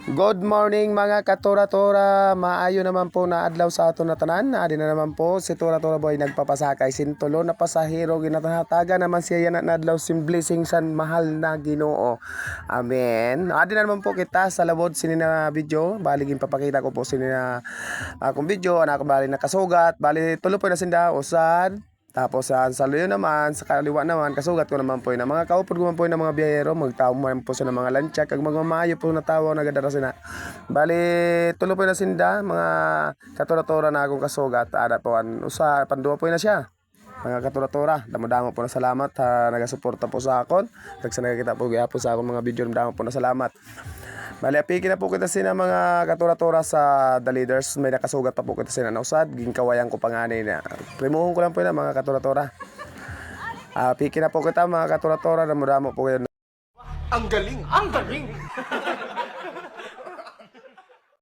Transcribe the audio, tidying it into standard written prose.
Good morning mga katura-tura. Maayo naman po na adlaw sa ato na tanan. Adi na naman po si Tura-Tura Boy nagpapasakay sintulo na pasahero ginatahataga naman siya yan na adlaw sim blessing san mahal na Ginoo. Amen. Adi na naman po kita sa labod sini na video. Baligin papakita ko po sini na akong video ana ko bali nakasugat. Bali tulo po na sinda usad. Tapos sa luyo naman, sa kaliwa naman, kasugat ko naman po yun. Mga kaupod ko naman po yun ng mga biyahero, magtao man po sa mga lancha, kag magmamayo po na tao, nagadara sina. Bali, tulo po na sinda, mga katura-tura na akong kasugat, ada po, usa, panduwa po na siya. Mga katura-tura, damo-damo po na salamat, nagasuporta po sa akon. Kag sa nagkita po, po sa akong mga video, damo po na salamat. Bali, apiki na po kita sina mga katura-tura sa The Leaders. May nakasugat pa po kita sina na usad. Ginkawayan ko panganay na. Primuhon ko lang po na mga katura-tura. Apiki na po kita mga katura-tura. Damo-damo po kayo. Ang galing! Ang galing!